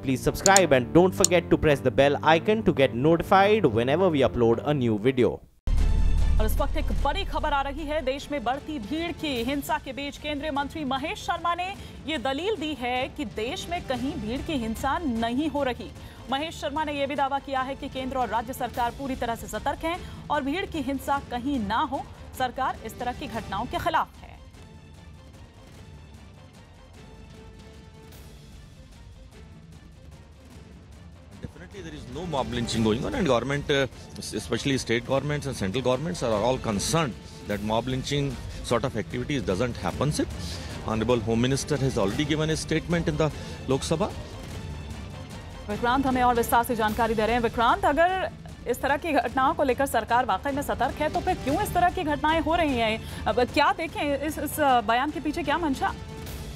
please subscribe and don't forget to press the bell icon to get notified whenever we upload a new video. और इस वक्त एक बड़ी खबर आ रही है। देश में बढ़ती भीड़ की हिंसा के बीच केंद्रीय मंत्री महेश शर्मा ने ये दलील दी है कि देश में कहीं भीड़ की हिंसा नहीं हो रही। महेश शर्मा ने यह भी दावा किया है कि केंद्र और राज्य सरकार पूरी तरह से सतर्क हैं और भीड़ की हिंसा कहीं ना हो। सरकार इस तरह की घटनाओं के खिलाफ है। Definitely there is no mob lynching going on, and government, especially state governments and central governments, are all concerned that mob lynching sort of activities doesn't happen. Honorable Home Minister has already given a statement in the Lok Sabha. Vikrant हमें और विस्तार से जानकारी दे रहे हैं। विक्रांत, अगर इस तरह की घटनाओं को लेकर सरकार वाकई में सतर्क है तो फिर क्यों इस तरह की घटनाएं हो रही हैं? अब क्या देखें इस बयान के पीछे क्या मंशा?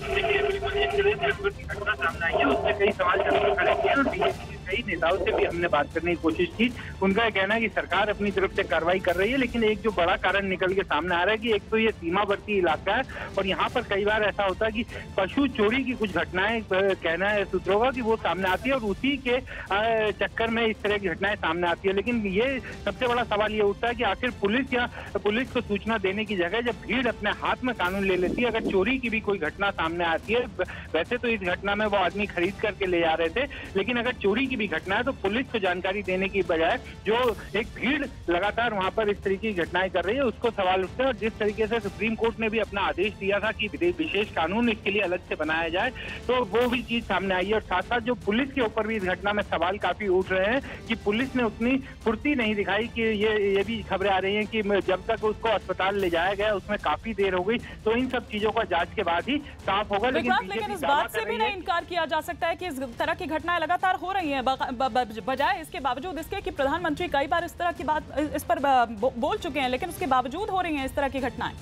घटना सामने आई है, उससे कई सवाल खड़े किए और बीजेपी के कई नेताओं से भी हमने बात करने की कोशिश की। उनका कहना है कि सरकार अपनी तरफ से कार्रवाई कर रही है, लेकिन एक जो बड़ा कारण निकल के सामने आ रहा है कि एक तो ये सीमावर्ती इलाका है और यहाँ पर कई बार ऐसा होता है कि पशु चोरी की कुछ घटनाएं, कहना है सूत्रों का, कि वो सामने आती है और उसी के चक्कर में इस तरह की घटनाएं सामने आती है। लेकिन ये सबसे बड़ा सवाल ये उठता है कि आखिर पुलिस को सूचना देने की जगह जब भीड़ अपने हाथ में कानून ले लेती है, अगर चोरी की भी कोई घटना सामने आती है, वैसे तो इस घटना में वो आदमी खरीद करके ले जा रहे थे, लेकिन अगर चोरी की भी घटना है तो पुलिस को जानकारी देने की बजाय जो एक भीड़ लगातार वहां पर इस तरीके की घटनाएं कर रही है, उसको सवाल उठते हैं। और जिस तरीके से सुप्रीम कोर्ट ने भी अपना आदेश दिया था कि विशेष कानून इसके लिए अलग से बनाया जाए, तो वो भी चीज सामने आई है। और साथ साथ जो पुलिस के ऊपर भी इस घटना में सवाल काफी उठ रहे हैं कि पुलिस ने उतनी फुर्ती नहीं दिखाई। कि ये भी खबरें आ रही हैं कि जब तक उसको अस्पताल ले जाया गया उसमें काफी देर हो गई, तो इन सब चीजों का जांच के बाद ही साफ होगा। लेकिन इस बात से भी नहीं इनकार किया जा सकता है कि इस तरह की घटनाएं लगातार हो रही हैं, बजाय इसके बावजूद इसके कि प्रधानमंत्री कई बार इस तरह की बात इस पर बोल चुके हैं, लेकिन उसके बावजूद हो रही हैं इस तरह की घटनाएं।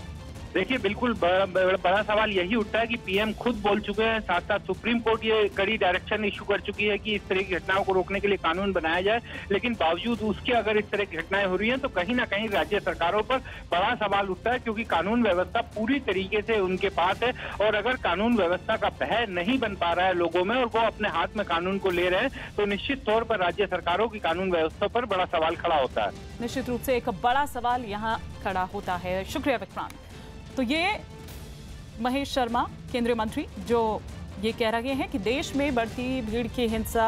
देखिए, बिल्कुल बड़ा सवाल यही उठता है कि पीएम खुद बोल चुके हैं, साथ साथ सुप्रीम कोर्ट ये कड़ी डायरेक्शन इशू कर चुकी है कि इस तरह की घटनाओं को रोकने के लिए कानून बनाया जाए, लेकिन बावजूद उसके अगर इस तरह की घटनाएं हो रही हैं तो कहीं ना कहीं राज्य सरकारों पर बड़ा सवाल उठता है, क्योंकि कानून व्यवस्था पूरी तरीके से उनके पास है। और अगर कानून व्यवस्था का भय नहीं बन पा रहा है लोगों में और वो अपने हाथ में कानून को ले रहे हैं, तो निश्चित तौर पर राज्य सरकारों की कानून व्यवस्था पर बड़ा सवाल खड़ा होता है। निश्चित रूप से एक बड़ा सवाल यहाँ खड़ा होता है। शुक्रिया विक्रांत। तो ये महेश शर्मा केंद्रीय मंत्री जो ये कह रहे हैं कि देश में बढ़ती भीड़ की हिंसा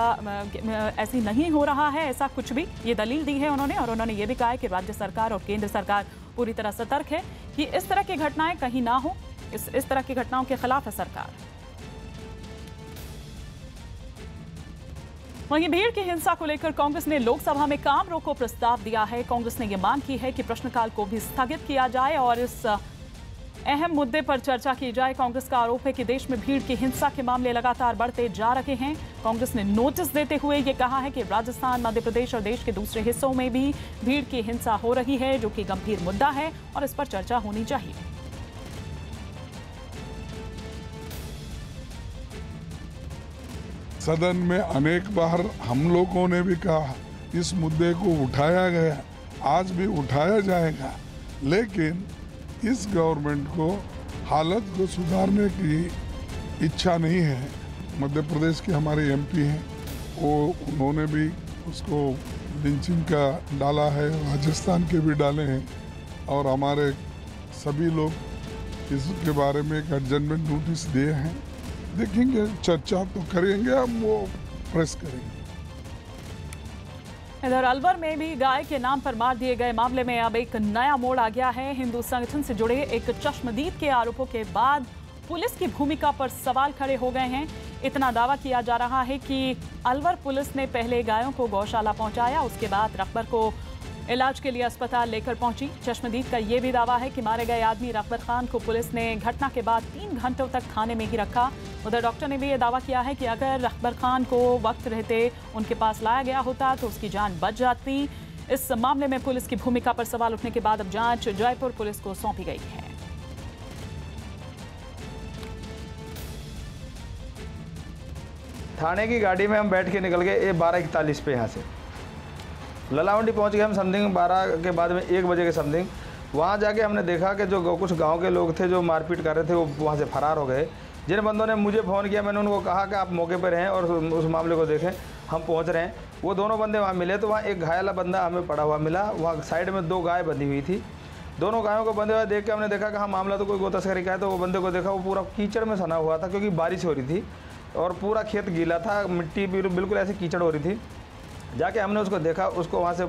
ऐसी नहीं हो रहा है, ऐसा कुछ भी, ये दलील दी है उन्होंने। और उन्होंने ये भी कहा है कि राज्य सरकार और केंद्र सरकार पूरी तरह सतर्क है कि इस तरह की घटनाएं कहीं ना हो। इस तरह की घटनाओं के खिलाफ है सरकार। वहीं भीड़ की हिंसा को लेकर कांग्रेस ने लोकसभा में काम रोको प्रस्ताव दिया है। कांग्रेस ने यह मांग की है कि प्रश्नकाल को भी स्थगित किया जाए और इस अहम मुद्दे पर चर्चा की जाए। कांग्रेस का आरोप है कि देश में भीड़ की हिंसा के मामले लगातार बढ़ते जा रहे हैं। कांग्रेस ने नोटिस देते हुए ये कहा है कि राजस्थान, मध्य प्रदेश और देश के दूसरे हिस्सों में भी भीड़ की हिंसा हो रही है, जो कि गंभीर मुद्दा है और इस पर चर्चा होनी चाहिए। सदन में अनेक बार हम लोगों ने भी कहा इस मुद्दे को उठाया गया, आज भी उठाया जाएगा, लेकिन इस गवर्नमेंट को हालत को सुधारने की इच्छा नहीं है। मध्य प्रदेश के हमारे एमपी हैं, उन्होंने भी उसको लिंचिंग का डाला है, राजस्थान के भी डाले हैं और हमारे सभी लोग इसके बारे में एक एडजमेंट नोटिस दिए हैं। देखेंगे, चर्चा तो करेंगे, हम वो प्रेस करेंगे। इधर अलवर में भी गाय के नाम पर मार दिए गए मामले में अब एक नया मोड़ आ गया है। हिंदू संगठन से जुड़े एक चश्मदीद के आरोपों के बाद पुलिस की भूमिका पर सवाल खड़े हो गए हैं। इतना दावा किया जा रहा है कि अलवर पुलिस ने पहले गायों को गौशाला पहुंचाया, उसके बाद रकबर को इलाज के लिए अस्पताल लेकर पहुंची। चश्मदीद का यह भी दावा है कि मारे गए आदमी रकबर खान को पुलिस ने घटना के बाद 3 घंटों तक खाने में ही रखा। उधर डॉक्टर ने भी यह दावा किया है कि अगर रकबर खान को वक्त रहते उनके पास लाया गया होता तो उसकी जान बच जाती। इस मामले में पुलिस की भूमिका पर सवाल उठने के बाद अब जांच जयपुर पुलिस को सौंपी गई है। थाने की गाड़ी में हम बैठ के निकल गए 12:41 पे यहाँ से ललावंडी पहुँच गए हम समथिंग 12 के बाद में 1 बजे के समथिंग। वहाँ जाके हमने देखा कि जो कुछ गांव के लोग थे जो मारपीट कर रहे थे वो वहाँ से फरार हो गए। जिन बंदों ने मुझे फ़ोन किया मैंने उनको कहा कि आप मौके पर हैं और उस मामले को देखें, हम पहुंच रहे हैं। वो दोनों बंदे वहाँ मिले तो वहाँ एक घायल बंदा हमें पड़ा हुआ मिला। वहाँ साइड में 2 गाय बंधी हुई थी। दोनों गायों को बंधे हुए देख के हमने देखा कि हाँ मामला तो कोई गो तस्करी का है। तो वो बंदे को देखा, वो पूरा कीचड़ में सना हुआ था क्योंकि बारिश हो रही थी और पूरा खेत गीला था, मिट्टी बिल्कुल ऐसी कीचड़ हो रही थी। जाके हमने उसको देखा, उसको वहाँ से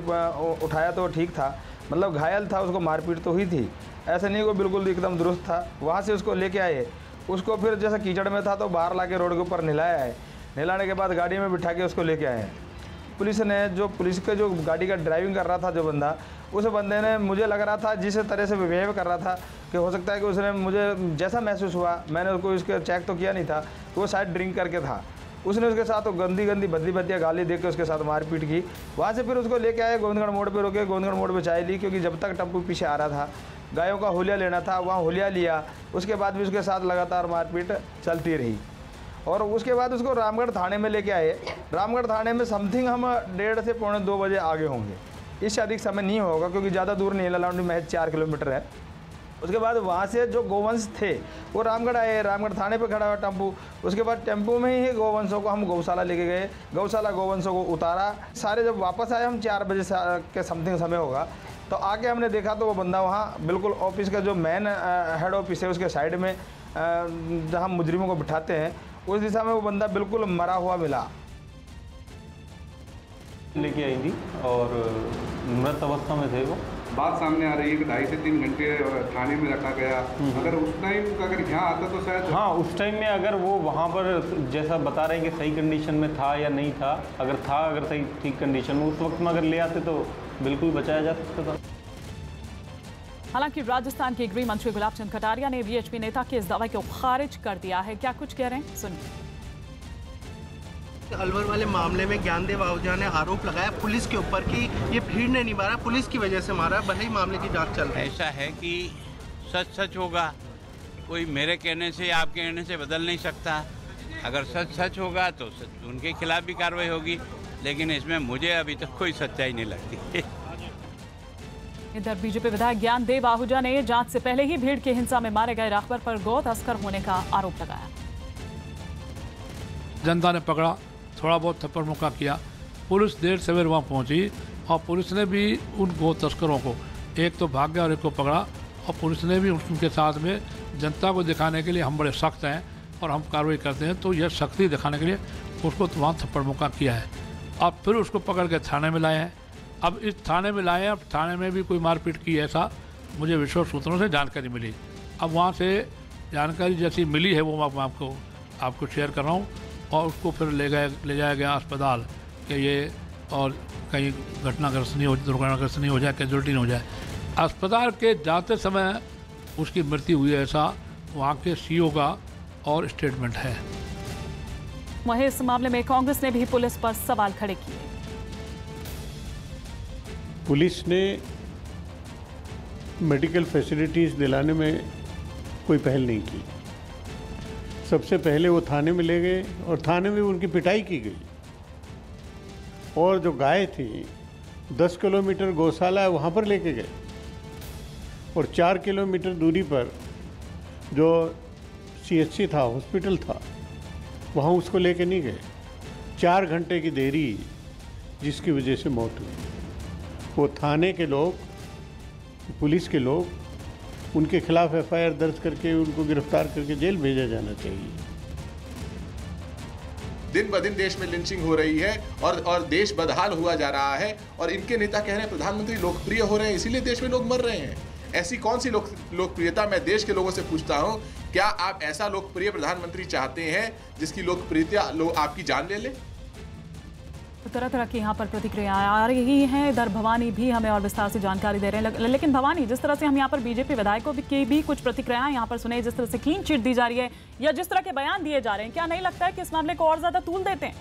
उठाया तो ठीक था, मतलब घायल था, उसको मारपीट तो हुई थी, ऐसे नहीं, वो बिल्कुल एकदम दुरुस्त था। वहाँ से उसको लेके आए, उसको फिर जैसे कीचड़ में था तो बाहर लाके रोड के ऊपर नहलाया है। नहलाने के बाद गाड़ी में बिठा के उसको लेके आए हैं। पुलिस ने पुलिस के जो गाड़ी का ड्राइविंग कर रहा था जो बंदा, उस बंदे ने, मुझे लग रहा था जिस तरह से बिहेव कर रहा था कि हो सकता है कि उसने, मुझे जैसा महसूस हुआ, मैंने उसको इसके चेक तो किया नहीं था, तो वो शायद ड्रिंक करके था। उसने उसके साथ तो गंदी भद्दी गाली दे के उसके साथ मारपीट की। वहाँ से फिर उसको लेके आए, गोविंदगढ़ मोड़ पे रोके, गोविंदगढ़ मोड़ पे चाय ली, क्योंकि जब तक टेम्पो पीछे आ रहा था, गायों का हुलिया लेना था, वहाँ हुलिया लिया। उसके बाद भी उसके साथ लगातार मारपीट चलती रही और उसके बाद उसको रामगढ़ थाने में लेके आए। रामगढ़ थाने में समथिंग हम 1:30 से 1:45 बजे आगे होंगे, इससे अधिक समय नहीं होगा क्योंकि ज़्यादा दूर नहीं है, ललावंडी महज 4 किलोमीटर है। उसके बाद वहाँ से जो गोवंश थे वो रामगढ़ आए, रामगढ़ थाने पे खड़ा हुआ टेम्पू। उसके बाद टेम्पू में ही गोवंशों को हम गौशाला लेके गए, गौशाला गोवंशों को उतारा। सारे जब वापस आए हम 4 बजे के समथिंग समय होगा, तो आके हमने देखा तो वो बंदा वहाँ बिल्कुल ऑफिस का जो मेन हेड ऑफिस है उसके साइड में जहाँ मुजरिमों को बिठाते हैं, उस दिशा में वो बंदा बिल्कुल मरा हुआ मिला। लेके आई थी और मृत अवस्था में थे वो। बात सामने आ रही है कि 2.5 से 3 घंटे थाने में रखा गया। अगर उस टाइम अगर यहाँ आता तो शायद, हाँ, उस टाइम में अगर वो वहाँ पर जैसा बता रहे हैं कि सही कंडीशन में था या नहीं था, अगर सही ठीक कंडीशन में उस वक्त में अगर ले आते तो बिल्कुल बचाया जा सकता था। हालांकि राजस्थान के गृह मंत्री गुलाब चंद कटारिया ने वीएचपी नेता के इस दावे को खारिज कर दिया है। क्या कुछ कह रहे हैं, सुनिए। अलवर वाले मामले में ज्ञानदेव आहूजा ने आरोप लगाया पुलिस के ऊपर कि ये भीड़ ने नहीं मारा, पुलिस की वजह से मारा, भले ही मामले की जांच चल रही है। ऐसा है कि सच होगा, कोई मेरे कहने से या आपके कहने से बदल नहीं सकता। अगर सच होगा तो उनके खिलाफ भी कार्रवाई होगी, लेकिन इसमें मुझे अभी तक कोई सच्चाई नहीं लगती। इधर बीजेपी विधायक ज्ञानदेव आहूजा ने जांच से पहले ही भीड़ की हिंसा में मारे गए राघवर पर गौ तस्कर होने का आरोप लगाया। जनता ने पकड़ा, थोड़ा बहुत थप्पड़ मुक्का किया, पुलिस देर सवेर वहाँ पहुँची और पुलिस ने भी उन गौ तस्करों को, एक तो भाग गया और एक को पकड़ा, और पुलिस ने भी उनके साथ में जनता को दिखाने के लिए हम बड़े सख्त हैं और हम कार्रवाई करते हैं, तो यह सख्ती दिखाने के लिए उसको तो वहाँ थप्पड़ मुक्का किया है। अब फिर उसको पकड़ के थाने में लाए हैं। अब इस थाने में लाए हैं, अब थाने में भी कोई मारपीट की ऐसा मुझे विश्वस्त सूत्रों से जानकारी मिली। अब वहाँ से जानकारी जैसी मिली है वो मैं आपको शेयर कर रहा हूँ, और उसको फिर ले जाया गया अस्पताल कि ये और कहीं घटनाग्रस्त नहीं हो, दुर्घटनाग्रस्त नहीं हो जाए, कैजुअल्टी नहीं हो जाए। अस्पताल के जाते समय उसकी मृत्यु हुई, ऐसा वहाँ के सीओ का और स्टेटमेंट है। वहीं इस मामले में कांग्रेस ने भी पुलिस पर सवाल खड़े किए। पुलिस ने मेडिकल फैसिलिटीज़ दिलाने में कोई पहल नहीं की। सबसे पहले वो थाने में ले गए और थाने में उनकी पिटाई की गई, और जो गाय थी 10 किलोमीटर गौशाला है वहाँ पर लेके गए, और 4 किलोमीटर दूरी पर जो CHC था, हॉस्पिटल था, वहाँ उसको लेके नहीं गए। 4 घंटे की देरी जिसकी वजह से मौत हुई। वो थाने के लोग, पुलिस के लोग, उनके खिलाफ FIR दर्ज करके उनको गिरफ्तार करके जेल भेजा जाना चाहिए। दिन ब दिन देश में लिंचिंग हो रही है और देश बदहाल हुआ जा रहा है, और इनके नेता कह रहे हैं प्रधानमंत्री लोकप्रिय हो रहे हैं, इसीलिए देश में लोग मर रहे हैं। ऐसी कौन सी लोकप्रियता? मैं देश के लोगों से पूछता हूं, क्या आप ऐसा लोकप्रिय प्रधानमंत्री चाहते हैं जिसकी लोकप्रियता आपकी जान ले ले? तरह तरह की यहाँ पर प्रतिक्रियाएं आ रही हैं। इधर भवानी भी हमें और विस्तार से जानकारी दे रहे हैं। लेकिन भवानी, जिस तरह से हम यहाँ पर बीजेपी विधायकों की भी कुछ प्रतिक्रियाएं यहाँ पर सुने, जिस तरह से क्लीन चिट दी जा रही है या जिस तरह के बयान दिए जा रहे हैं, क्या नहीं लगता है कि इस मामले को और ज्यादा तूल देते हैं?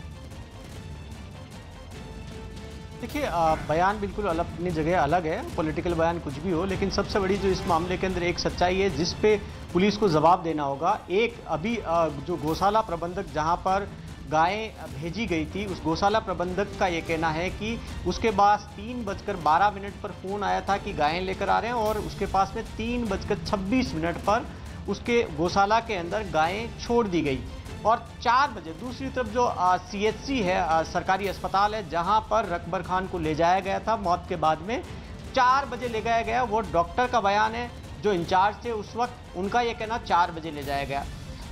देखिए, बयान बिल्कुल अपनी जगह अलग है, पॉलिटिकल बयान कुछ भी हो, लेकिन सबसे बड़ी जो इस मामले के अंदर एक सच्चाई है जिस पे पुलिस को जवाब देना होगा। एक अभी जो गौशाला प्रबंधक जहाँ पर गायें भेजी गई थी, उस गौशाला प्रबंधक का ये कहना है कि उसके पास 3:12 पर फ़ोन आया था कि गायें लेकर आ रहे हैं, और उसके पास में 3:26 पर उसके गौशाला के अंदर गायें छोड़ दी गई। और 4 बजे दूसरी तरफ जो CHC है, सरकारी अस्पताल है, जहां पर रकबर खान को ले जाया गया था मौत के बाद में, 4 बजे ले जाया गया। वो डॉक्टर का बयान है, जो इंचार्ज थे उस वक्त, उनका ये कहना 4 बजे ले जाया गया।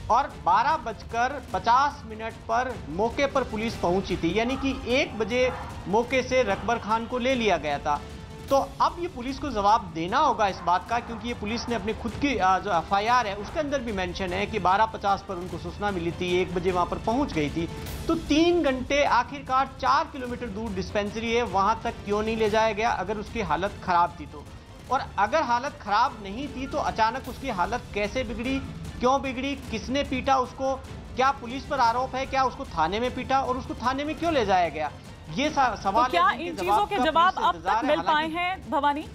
और 12:50 पर मौके पर पुलिस पहुंची थी, यानी कि 1 बजे मौके से रकबर खान को ले लिया गया था। तो अब ये पुलिस को जवाब देना होगा इस बात का, क्योंकि ये पुलिस ने अपनी खुद की जो FIR है उसके अंदर भी मेंशन है कि 12:50 पर उनको सूचना मिली थी, 1 बजे वहां पर पहुंच गई थी। तो 3 घंटे आखिरकार 4 किलोमीटर दूर डिस्पेंसरी है, वहां तक क्यों नहीं ले जाया गया अगर उसकी हालत खराब थी तो? और अगर हालत खराब नहीं थी तो अचानक उसकी हालत कैसे बिगड़ी, क्यों बिगड़ी, किसने पीटा उसको, क्या पुलिस पर आरोप है, क्या उसको थाने में पीटा और उसको थाने में क्यों ले जाया गया? ये सवाल तो क्या इन चीजों के जवाब अब तक मिल पाए हैं भवानी?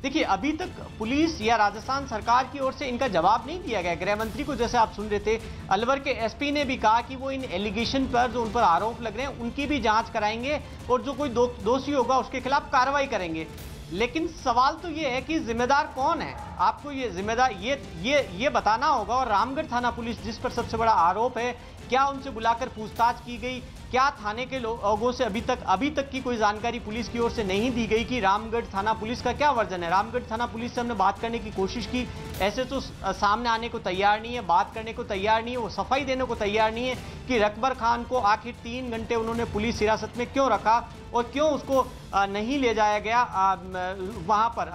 देखिए, अभी तक पुलिस या राजस्थान सरकार की ओर से इनका जवाब नहीं दिया गया। गृह मंत्री को, जैसे आप सुन रहे थे, अलवर के SP ने भी कहा कि वो इन एलिगेशन पर, जो उन पर आरोप लग रहे हैं, उनकी भी जांच कराएंगे और जो कोई दोषी होगा उसके खिलाफ कार्रवाई करेंगे। लेकिन सवाल तो ये है कि जिम्मेदार कौन है? आपको ये जिम्मेदार ये बताना होगा। और रामगढ़ थाना पुलिस, जिस पर सबसे बड़ा आरोप है, क्या उनसे बुलाकर पूछताछ की गई? क्या थाने के लोगों से अभी तक की कोई जानकारी पुलिस की ओर से नहीं दी गई कि रामगढ़ थाना पुलिस का क्या वर्जन है? रामगढ़ थाना पुलिस से हमने बात करने की कोशिश की, ऐसे तो सामने आने को तैयार नहीं है, बात करने को तैयार नहीं है, वो सफाई देने को तैयार नहीं है कि रकबर खान को आखिर 3 घंटे उन्होंने पुलिस हिरासत में क्यों रखा और क्यों उसको नहीं ले जाया गया वहां पर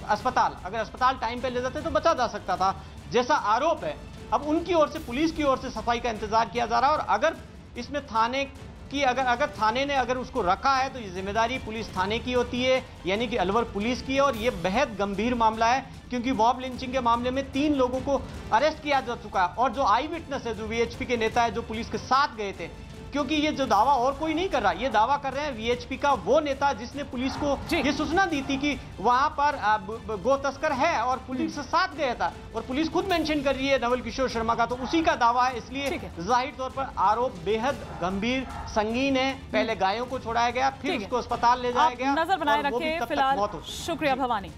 अस्पताल। अगर अस्पताल टाइम पे ले जाते तो बचा जा सकता था, जैसा आरोप है। अब उनकी ओर से, पुलिस की ओर से सफाई का इंतजार किया जा रहा है। और अगर इसमें थाने की अगर थाने ने अगर उसको रखा है तो ये जिम्मेदारी पुलिस थाने की होती है, यानी कि अलवर पुलिस की है। और ये बेहद गंभीर मामला है, क्योंकि मॉब लिंचिंग के मामले में 3 लोगों को अरेस्ट किया जा चुका है। और जो आई विटनेस है, जो VHP के नेता है, जो पुलिस के साथ गए थे, क्योंकि ये जो दावा और कोई नहीं कर रहा, ये दावा कर रहे हैं VHP का वो नेता जिसने पुलिस को ये सूचना दी थी कि वहां पर गो तस्कर है और पुलिस के साथ गया था। और पुलिस खुद मेंशन कर रही है नवल किशोर शर्मा का, तो उसी का दावा है। इसलिए जाहिर तौर पर आरोप बेहद गंभीर, संगीन है। पहले गायों को छोड़ाया गया, फिर उसको अस्पताल ले जाया गया। नजर बनाए रखे फिलहाल। शुक्रिया भवानी।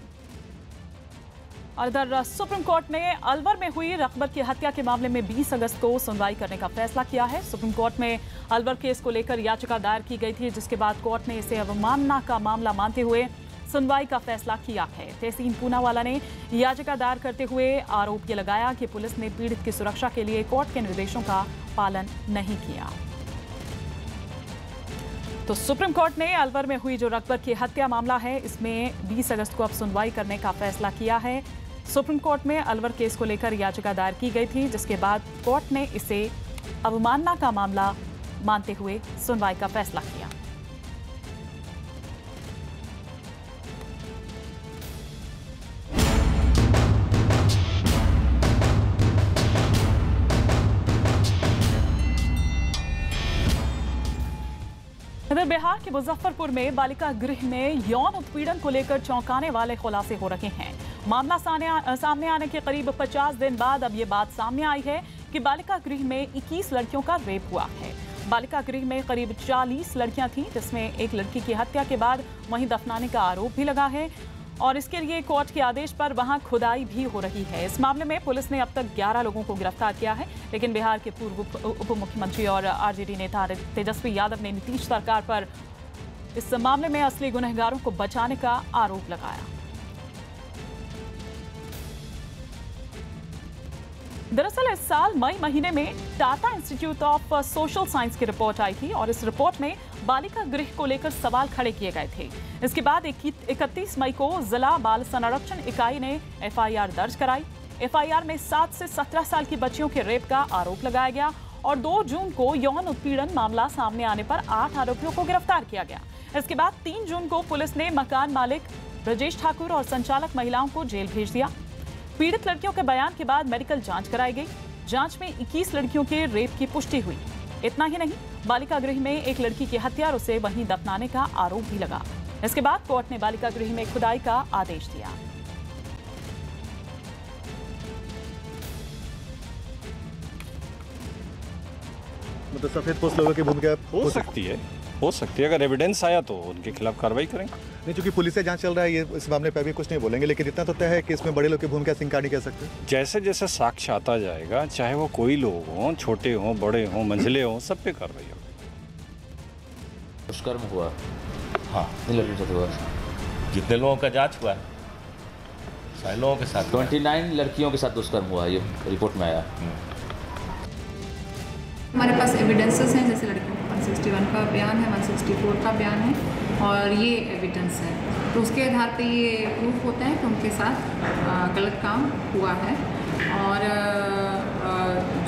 और इधर सुप्रीम कोर्ट ने अलवर में हुई रकबर की हत्या के मामले में 20 अगस्त को सुनवाई करने का फैसला किया है। सुप्रीम कोर्ट में अलवर केस को लेकर याचिका दायर की गई थी, जिसके बाद कोर्ट ने इसे अवमानना का मामला मानते हुए सुनवाई का फैसला किया है। तहसीन पूनावाला ने याचिका दायर करते हुए आरोप ये लगाया कि पुलिस ने पीड़ित की सुरक्षा के लिए कोर्ट के निर्देशों का पालन नहीं किया। तो सुप्रीम कोर्ट ने अलवर में हुई जो रकबर की हत्या मामला है, इसमें 20 अगस्त को अब सुनवाई करने का फैसला किया है। सुप्रीम कोर्ट में अलवर केस को लेकर याचिका दायर की गई थी, जिसके बाद कोर्ट ने इसे अवमानना का मामला मानते हुए सुनवाई का फैसला किया। इधर बिहार के मुजफ्फरपुर में बालिका गृह में यौन उत्पीड़न को लेकर चौंकाने वाले खुलासे हो रहे हैं। मामला सामने आने के करीब 50 दिन बाद अब ये बात सामने आई है कि बालिका गृह में 21 लड़कियों का रेप हुआ है। बालिका गृह में करीब 40 लड़कियां थीं, जिसमें एक लड़की की हत्या के बाद वहीं दफनाने का आरोप भी लगा है और इसके लिए कोर्ट के आदेश पर वहां खुदाई भी हो रही है। इस मामले में पुलिस ने अब तक 11 लोगों को गिरफ्तार किया है, लेकिन बिहार के पूर्व उप मुख्यमंत्री और RJD नेता तेजस्वी यादव ने नीतीश सरकार पर इस मामले में असली गुनहगारों को बचाने का आरोप लगाया। दरअसल इस साल मई महीने में Tata institute of social science की रिपोर्ट आई थी और इस रिपोर्ट में बालिका गृह को लेकर सवाल खड़े किए गए थे। इसके बाद 31 मई को जिला बाल संरक्षण इकाई ने FIR दर्ज कराई। FIR में 7 से 17 साल की बच्चियों के रेप का आरोप लगाया गया और 2 जून को यौन उत्पीड़न मामला सामने आने पर 8 आरोपियों को गिरफ्तार किया गया। इसके बाद 3 जून को पुलिस ने मकान मालिक ब्रजेश ठाकुर और संचालक महिलाओं को जेल भेज दिया। पीड़ित लड़कियों के बयान के बाद मेडिकल जांच कराई गई। जांच में 21 लड़कियों के रेप की पुष्टि हुई। इतना ही नहीं, बालिका गृह में एक लड़की की हत्या और उसे वहीं दफनाने का आरोप भी लगा। इसके बाद कोर्ट ने बालिका गृह में खुदाई का आदेश दिया। मतलब सफेद पोस्ट लोगों की भूमिका हो सकती है, हो सकती है, अगर एविडेंस आया तो उनके खिलाफ कार्रवाई करेंगे। नहीं, चूंकि पुलिस से जांच चल रहा है, ये इस मामले पर अभी कुछ नहीं बोलेंगे, लेकिन इतना तो तय है कि इसमें बड़े लोग की भूमिका से इनकार नहीं कर सकते। जैसे जैसे साक्ष्य आता जाएगा, चाहे वो कोई लोग हों, छोटे हों, बड़े हों, मंझले हों, सब पे कार्रवाई होगी। दुष्कर्म हुआ, हाँ, लड़कियों के साथ हुआ। जितने लोगों का जांच हुआ है, सारे लोगों के साथ 29 लड़कियों के साथ दुष्कर्म हुआ, ये रिपोर्ट में आया। हमारे पास एविडेंसेस हैं, जैसे लड़कियों का 161 का बयान है, 164 का बयान है, और ये एविडेंस है, तो उसके आधार पे ये प्रूफ होता है कि उनके साथ गलत काम हुआ है। और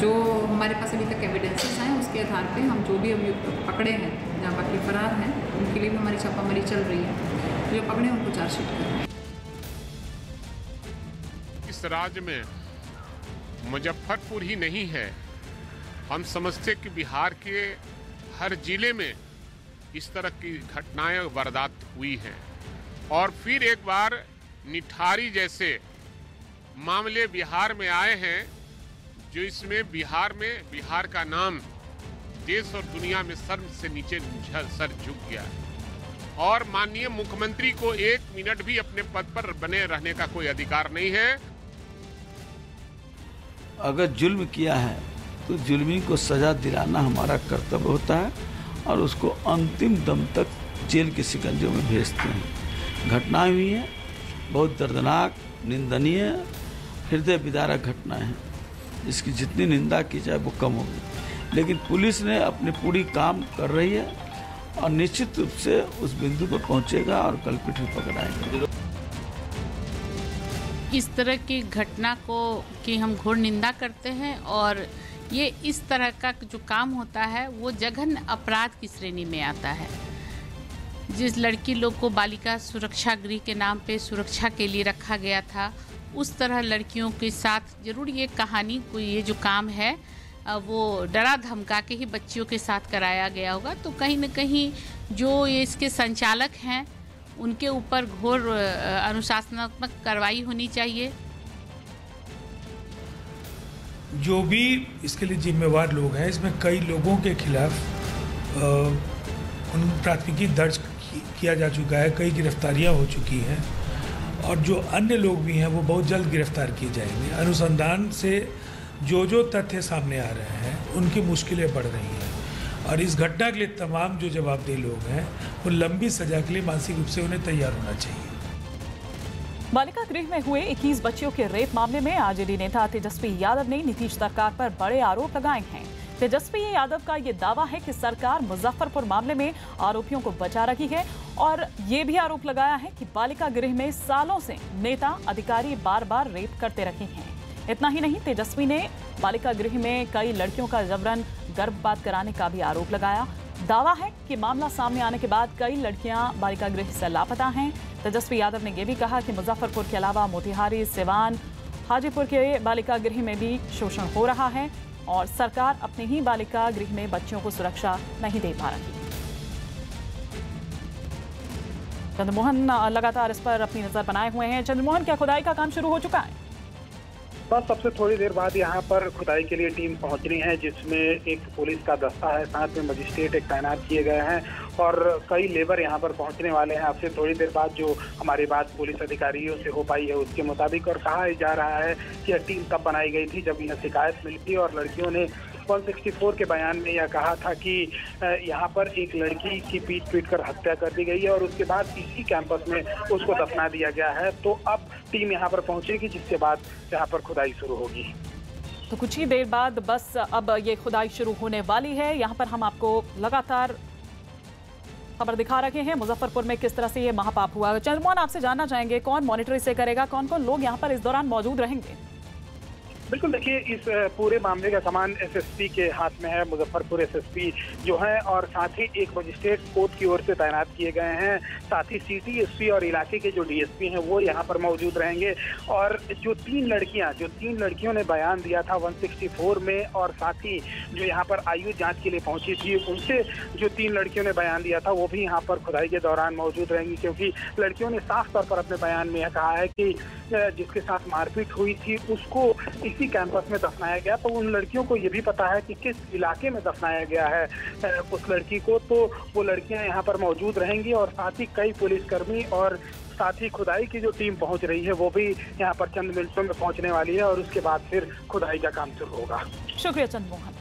जो हमारे पास अभी तक एविडेंसेस हैं, उसके आधार पे हम जो भी अभियुक्त पकड़े हैं या बाकी फरार हैं, उनके लिए भी हमारी छापामारी चल रही है। जो पकड़े उनको चार्जशीट कर रहे हैं। इस राज्य में मुजफ्फरपुर ही नहीं है, हम समझते कि बिहार के हर जिले में इस तरह की घटनाएं वारदात हुई हैं। और फिर एक बार निठारी जैसे मामले बिहार में आए हैं, जो इसमें बिहार का नाम देश और दुनिया में सर से नीचे सर झुक गया है। और माननीय मुख्यमंत्री को 1 मिनट भी अपने पद पर बने रहने का कोई अधिकार नहीं है। अगर जुल्म किया है तो जुल्मी को सजा दिलाना हमारा कर्तव्य होता है, और उसको अंतिम दम तक जेल के शिकंजों में भेजते हैं। घटनाएं हुई हैं, बहुत दर्दनाक, निंदनीय, हृदय विदारक घटनाएं हैं, इसकी जितनी निंदा की जाए वो कम होगी। लेकिन पुलिस ने अपनी पूरी काम कर रही है, और निश्चित रूप से उस बिंदु पर पहुंचेगा और कल्प्रिट भी पकड़ाएंगे। इस तरह की घटना की हम घोर निंदा करते हैं, और ये इस तरह का जो काम होता है वो जघन्य अपराध की श्रेणी में आता है। जिस लड़की लोग को बालिका सुरक्षा गृह के नाम पे सुरक्षा के लिए रखा गया था, उस तरह लड़कियों के साथ जरूर ये कहानी कोई ये जो काम है वो डरा धमका के ही बच्चियों के साथ कराया गया होगा। तो कहीं न कहीं जो ये इसके संचालक हैं उनके ऊपर घोर अनुशासनात्मक कार्रवाई होनी चाहिए। जो भी इसके लिए जिम्मेवार लोग हैं, इसमें कई लोगों के खिलाफ उन प्राथमिकी दर्ज किया जा चुका है, कई गिरफ्तारियां हो चुकी हैं, और जो अन्य लोग भी हैं वो बहुत जल्द गिरफ्तार किए जाएंगे। अनुसंधान से जो तथ्य सामने आ रहे हैं उनकी मुश्किलें बढ़ रही हैं, और इस घटना के लिए तमाम जो जवाबदेह लोग हैं वो लंबी सजा के लिए मानसिक रूप से उन्हें तैयार होना चाहिए। बालिका गृह में हुए 21 बच्चियों के रेप मामले में आरजेडी नेता तेजस्वी यादव ने नीतीश सरकार पर बड़े आरोप लगाए हैं। तेजस्वी यादव का ये दावा है कि सरकार मुजफ्फरपुर मामले में आरोपियों को बचा रही है, और ये भी आरोप लगाया है कि बालिका गृह में सालों से नेता अधिकारी बार बार रेप करते रहे हैं। इतना ही नहीं, तेजस्वी ने बालिका गृह में कई लड़कियों का जबरन गर्भपात कराने का भी आरोप लगाया। दावा है कि मामला सामने आने के बाद कई लड़कियां बालिका गृह से लापता हैं। तेजस्वी यादव ने यह भी कहा कि मुजफ्फरपुर के अलावा मोतिहारी, सिवान, हाजीपुर के बालिका गृह में भी शोषण हो रहा है, और सरकार अपने ही बालिका गृह में बच्चियों को सुरक्षा नहीं दे पा रही। चंद्रमोहन लगातार इस पर अपनी नजर बनाए हुए हैं। चंद्रमोहन, क्या खुदाई का काम शुरू हो चुका है? बस सबसे थोड़ी देर बाद यहाँ पर खुदाई के लिए टीम पहुंच रही है, जिसमें एक पुलिस का दस्ता है, साथ में मजिस्ट्रेट एक तैनात किए गए हैं, और कई लेबर यहाँ पर पहुंचने वाले हैं। अब से थोड़ी देर बाद जो हमारी बात पुलिस अधिकारियों से हो पाई है उसके मुताबिक, और कहा जा रहा है कि यह टीम तब बनाई गई थी जब यह शिकायत मिली थी, और लड़कियों ने 164 के बयान में यह कहा था कि यहाँ पर एक लड़की की पीट कर हत्या कर दी गई है, और उसके बाद इसी कैंपस में उसको दफना दिया गया है। तो अब टीम यहाँ पर पहुंचेगी, जिसके बाद यहाँ पर खुदाई शुरू होगी। तो कुछ ही देर बाद बस अब ये खुदाई शुरू होने वाली है। यहाँ पर हम आपको लगातार खबर दिखा रहे हैं मुजफ्फरपुर में किस तरह से ये महापाप हुआ। चंद्रमोहन, आपसे जानना चाहेंगे कौन मॉनिटरिंग से करेगा, कौन कौन लोग यहाँ पर इस दौरान मौजूद रहेंगे? बिल्कुल, देखिए इस पूरे मामले का सामान एसएसपी के हाथ में है, मुजफ्फरपुर एसएसपी जो है, और साथ ही एक मजिस्ट्रेट कोर्ट की ओर से तैनात किए गए हैं। साथ ही सिटी एसपी और इलाके के जो डीएसपी हैं वो यहाँ पर मौजूद रहेंगे। और जो तीन लड़कियों ने बयान दिया था 164 में, और साथ ही जो यहाँ पर आयु जांच के लिए पहुंची थी उनसे जो 3 लड़कियों ने बयान दिया था वो भी यहाँ पर खुदाई के दौरान मौजूद रहेंगी, क्योंकि लड़कियों ने साफ तौर पर अपने बयान में यह कहा है कि जिसके साथ मारपीट हुई थी उसको इस इसी कैंपस में दफनाया गया। तो उन लड़कियों को ये भी पता है कि किस इलाके में दफनाया गया है उस लड़की को, तो वो लड़कियां यहाँ पर मौजूद रहेंगी और साथ ही कई पुलिसकर्मी और साथ ही खुदाई की जो टीम पहुंच रही है वो भी यहाँ पर चंद मिनटों में पहुंचने वाली है और उसके बाद फिर खुदाई का काम शुरू होगा। शुक्रिया चंद्रमोहन।